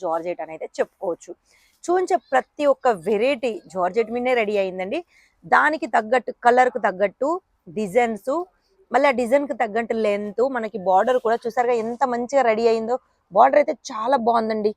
Georgette అనేది చెప్పుకోవచ్చు. చూపించే ప్రతి ఒక్క వెరైటీ జార్జెట్ మీదనే రెడీ అయిందండి. దానికి తగ్గట్టు కలర్కు తగ్గట్టు డిజైన్స్, మళ్ళీ ఆ డిజైన్కి తగ్గట్టు లెంత్, మనకి బార్డర్ కూడా చూసారుగా ఎంత మంచిగా రెడీ అయిందో. బార్డర్ అయితే చాలా బాగుందండి.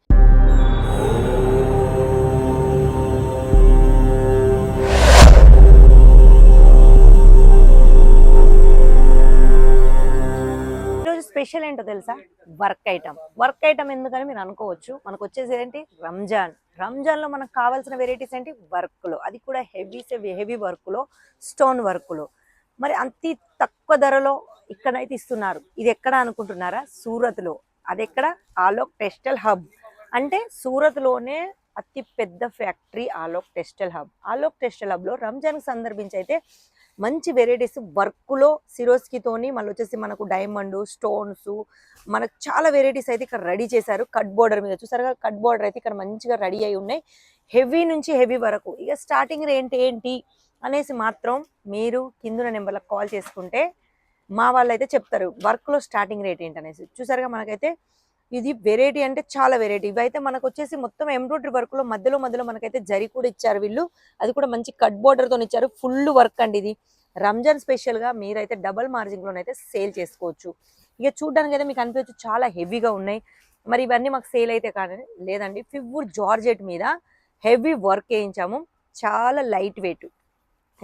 స్పెషల్ ఏంటో తెలుసా? Work item. వర్క్ ఐటమ్ ఎందుకని మీరు అనుకోవచ్చు. మనకు వచ్చేసి ఏంటి, రంజాన్ లో మనకు కావాల్సిన వెరైటీస్ ఏంటి, వర్క్ లో, అది కూడా హెవీ వర్క్ లో, స్టోన్ వర్క్ లో. మరి అతి తక్కువ ధరలో ఇక్కడైతే ఇస్తున్నారు. ఇది ఎక్కడ అనుకుంటున్నారా? సూరత్ లో. అది ఎక్కడ? Alok textile hub. అంటే సూరత్ లోనే అతి పెద్ద factory Alok textile hub. Alok textile hub లో రంజాన్ సందర్భించి అయితే మంచి వెరైటీస్ వర్క్లో సిరోస్కితోని, మళ్ళీ వచ్చేసి మనకు డైమండ్ స్టోన్స్, మనకు చాలా వెరైటీస్ అయితే ఇక్కడ రెడీ చేశారు. కట్ బోర్డర్ మీద చూసారుగా, కట్ బోర్డర్ అయితే ఇక్కడ మంచిగా రెడీ అయి ఉన్నాయి. హెవీ నుంచి హెవీ వరకు. ఇక స్టార్టింగ్ రేట్ ఏంటి అనేసి మాత్రం మీరు కింద నెంబర్లకు కాల్ చేసుకుంటే మా వాళ్ళు అయితే చెప్తారు వర్క్లో స్టార్టింగ్ రేట్ ఏంటి అనేసి. చూసారుగా మనకైతే ఇది వెరైటీ అంటే చాలా వెరైటీ. ఇవైతే మనకు వచ్చేసి మొత్తం ఎంబ్రాయిడరీ వర్క్ లో మధ్యలో మనకైతే జరీ కూడా ఇచ్చారు వీళ్ళు. అది కూడా మంచి కట్ బోర్డర్ తో ఇచ్చారు. ఫుల్ వర్క్ అండి ఇది. రంజాన్ స్పెషల్ గా మీరైతే డబల్ మార్జిన్ లోనైతే సేల్ చేసుకోవచ్చు. ఇక చూడడానికి అయితే మీకు అనిపించచ్చు చాలా హెవీగా ఉన్నాయి, మరి ఇవన్నీ మాకు సేల్ అయితే కానీ లేదండి. ప్యూర్ జార్జెట్ మీద హెవీ వర్క్ వేయించాము. చాలా లైట్ వెయిట్.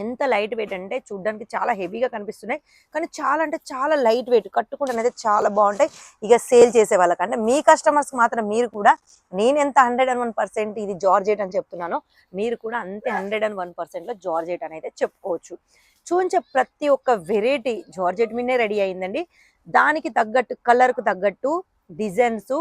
ఎంత లైట్ వెయిట్ అంటే చూడడానికి చాలా హెవీగా కనిపిస్తున్నాయి, కానీ చాలా అంటే చాలా లైట్ వెయిట్. కట్టుకుంటే చాలా బాగుంటాయి. ఇక సేల్ చేసే వాళ్ళకంటే మీ కస్టమర్స్ మాత్రం మీరు కూడా, నేను ఎంత 101% ఇది జార్జెట్ అని చెప్తున్నానో మీరు కూడా అంతే 101% లో జార్జెట్ అనేది చెప్పుకోవచ్చు. చూపించే ప్రతి ఒక్క వెరైటీ జార్జెట్ మీదనే రెడీ అయిందండి. దానికి తగ్గట్టు కలర్కు తగ్గట్టు డిజైన్స్,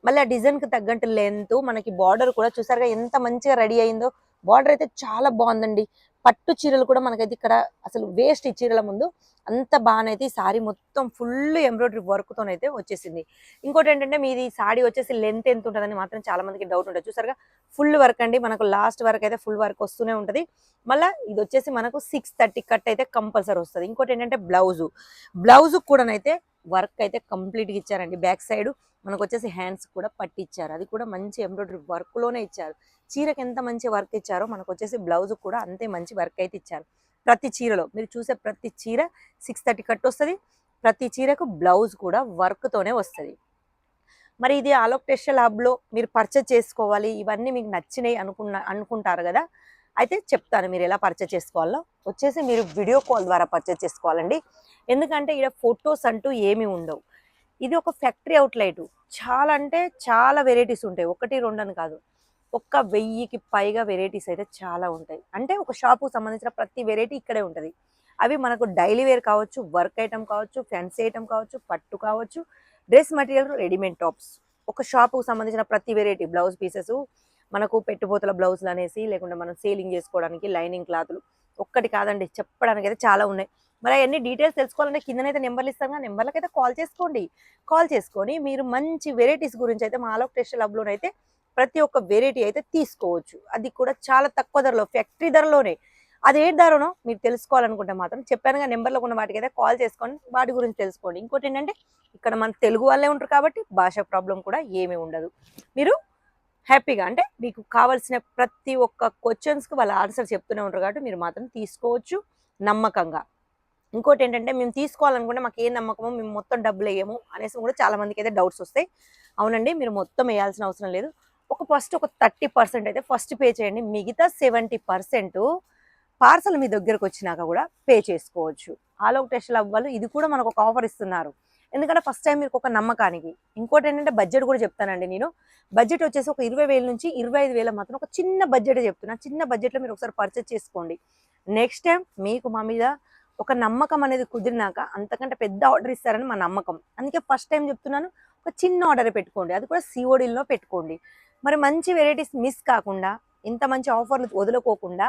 మళ్ళీ ఆ డిజైన్కి తగ్గట్టు లెంత్, మనకి బార్డర్ కూడా చూసారుగా ఎంత మంచిగా రెడీ అయిందో. బార్డర్ అయితే చాలా బాగుందండి. పట్టు చీరలు కూడా మనకైతే ఇక్కడ అసలు వేస్ట్ ఈ చీరల ముందు అంత బాగానైతే ఈ సారీ మొత్తం ఫుల్ ఎంబ్రాయిడరీ వర్క్తోనైతే వచ్చేసింది. ఇంకోటి ఏంటంటే మీది సారీ వచ్చేసి లెంత్ ఎంత ఉంటుందని మాత్రం చాలా మందికి డౌట్ ఉంటుంది. చూసారుగా ఫుల్ వర్క్ అండి. మనకు లాస్ట్ వరకు అయితే ఫుల్ వర్క్ వస్తూనే ఉంటుంది. మళ్ళీ ఇది వచ్చేసి మనకు 630 కట్ అయితే కంపల్సరీ వస్తుంది. ఇంకోటి ఏంటంటే బ్లౌజ్ కూడానైతే వర్క్ అయితే కంప్లీట్గా ఇచ్చారండి. బ్యాక్ సైడ్ మనకు వచ్చేసి హ్యాండ్స్ కూడా పట్టిచ్చారు. అది కూడా మంచి ఎంబ్రాయిడరీ వర్క్లోనే ఇచ్చారు. చీరకి ఎంత మంచి వర్క్ ఇచ్చారో మనకు వచ్చేసి బ్లౌజ్ కూడా అంతే మంచి వర్క్ అయితే ఇచ్చారు. ప్రతి చీరలో మీరు చూసే ప్రతి చీర 630 కట్ వస్తుంది. ప్రతి చీరకు బ్లౌజ్ కూడా వర్క్తోనే వస్తుంది. మరి ఇది ఆలోక్ టెక్స్టైల్ హబ్లో మీరు పర్చేజ్ చేసుకోవాలి, ఇవన్నీ మీకు నచ్చినాయి అనుకుంటారు కదా, అయితే చెప్తాను మీరు ఎలా పర్చేజ్ చేసుకోవాలో. వచ్చేసి మీరు వీడియో కాల్ ద్వారా పర్చేజ్ చేసుకోవాలండి. ఎందుకంటే ఇక్కడ ఫొటోస్ అంటూ ఏమీ ఉండవు. ఇది ఒక ఫ్యాక్టరీ అవుట్లెట్. చాలా అంటే చాలా వెరైటీస్ ఉంటాయి. 1, 2 అని కాదు, 1000కి పైగా వెరైటీస్ అయితే చాలా ఉంటాయి. అంటే ఒక షాపుకు సంబంధించిన ప్రతి వెరైటీ ఇక్కడే ఉంటుంది. అవి మనకు డైలీ వేర్ కావచ్చు, వర్క్ ఐటమ్ కావచ్చు, ఫ్యాన్సీ ఐటమ్ కావచ్చు, పట్టు కావచ్చు, డ్రెస్ మెటీరియల్, రెడీమేడ్ టాప్స్. ఒక షాపుకు సంబంధించిన ప్రతి వెరైటీ బ్లౌజ్ పీసెస్, మనకు పెట్టుబోతల బ్లౌజులు అనేసి, లేకుంటే మనం సేలింగ్ చేసుకోవడానికి లైనింగ్ క్లాతులు, ఒక్కటి కాదండి చెప్పడానికి అయితే చాలా ఉన్నాయి. మరి అవన్నీ డీటెయిల్స్ తెలుసుకోవాలంటే కిందనైతే నెంబర్లు ఇస్తాం కదా, నెంబర్లకైతే కాల్ చేసుకోండి. కాల్ చేసుకొని మీరు మంచి వెరైటీస్ గురించి అయితే మా ఆలోక్ టెక్స్టైల్ హబ్లోనైతే ప్రతి ఒక్క వెరైటీ అయితే తీసుకోవచ్చు. అది కూడా చాలా తక్కువ ధరలో, ఫ్యాక్టరీ ధరలోనే. అది ఏ ధరనో మీరు తెలుసుకోవాలనుకుంటే మాత్రం చెప్పానుగా, నెంబర్లో ఉన్న వాటికైతే కాల్ చేసుకొని వాటి గురించి తెలుసుకోండి. ఇంకోటి ఏంటంటే ఇక్కడ మన తెలుగు వాళ్ళే ఉంటారు కాబట్టి భాష ప్రాబ్లం కూడా ఏమీ ఉండదు. మీరు హ్యాపీగా అంటే మీకు కావాల్సిన ప్రతి ఒక్క క్వశ్చన్స్కి వాళ్ళ ఆన్సర్ చెప్తూనే ఉంటారు కాబట్టి మీరు మాత్రం తీసుకోవచ్చు నమ్మకంగా. ఇంకోటి ఏంటంటే మేము తీసుకోవాలనుకుంటే మాకు ఏ నమ్మకమో, మేము మొత్తం డబ్బులు వేయము అనేసి కూడా చాలా మందికి అయితే డౌట్స్ వస్తాయి. అవునండి, మీరు మొత్తం వేయాల్సిన అవసరం లేదు. ఫస్ట్ ఒక 30% అయితే ఫస్ట్ పే చేయండి. మిగతా 70% పార్సల్ మీ దగ్గరకు వచ్చినాక కూడా పే చేసుకోవచ్చు. ఆలోక్ టెక్స్టైల్ హబ్ వాళ్ళు ఇది కూడా మనకు ఒక ఆఫర్ ఇస్తున్నారు. ఎందుకంటే ఫస్ట్ టైం మీకు ఒక నమ్మకానికి. ఇంకోటి ఏంటంటే బడ్జెట్ కూడా చెప్తానండి నేను. బడ్జెట్ వచ్చేసి ఒక 20,000 నుంచి 25,000 మాత్రం ఒక చిన్న బడ్జెట్ చెప్తున్నా. చిన్న బడ్జెట్లో మీరు ఒకసారి పర్చేజ్ చేసుకోండి. నెక్స్ట్ టైం మీకు మా మీద ఒక నమ్మకం అనేది కుదిరినాక అంతకంటే పెద్ద ఆర్డర్ ఇస్తారని మా నమ్మకం. అందుకే ఫస్ట్ టైం చెప్తున్నాను, ఒక చిన్న ఆర్డర్ పెట్టుకోండి. అది కూడా CODలో పెట్టుకోండి. మరి మంచి వెరైటీస్ మిస్ కాకుండా, ఇంత మంచి ఆఫర్లు వదులుకోకుండా,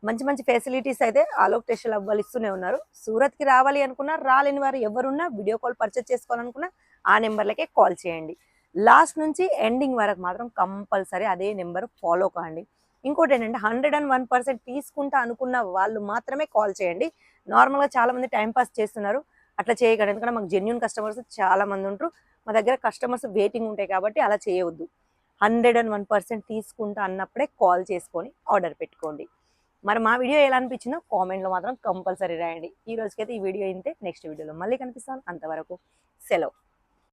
మంచి మంచి ఫెసిలిటీస్ అయితే ఆలోక్ టెక్స్టైల్ హబ్ వాళ్ళు ఇస్తూనే ఉన్నారు. సూరత్కి రావాలి అనుకున్నా, రాలేని వారు ఎవరున్నా, వీడియో కాల్ పర్చేజ్ చేసుకోవాలనుకున్నా ఆ నెంబర్లకే కాల్ చేయండి. లాస్ట్ నుంచి ఎండింగ్ వరకు మాత్రం కంపల్సరీ అదే నెంబర్ ఫాలో కాండి. ఇంకోటి ఏంటంటే 101% తీసుకుంటా అనుకున్న వాళ్ళు మాత్రమే కాల్ చేయండి. నార్మల్గా చాలామంది టైంపాస్ చేస్తున్నారు, అట్లా చేయకండి. ఎందుకంటే మాకు జెన్యూన్ కస్టమర్స్ చాలా మంది ఉంటారు. మా దగ్గర కస్టమర్స్ వెయిటింగ్ ఉంటాయి కాబట్టి అలా చేయవద్దు. 101% తీసుకుంటా అన్నప్పుడే కాల్ చేసుకొని ఆర్డర్ పెట్టుకోండి. మరి మా వీడియో ఎలా అనిపించిందో కామెంట్లో మాత్రం కంపల్సరీ రాయండి. ఈ రోజుకైతే ఈ వీడియో ఇంతే. నెక్స్ట్ వీడియోలో మళ్ళీ కనిపిస్తాను. అంతవరకు సెలవు.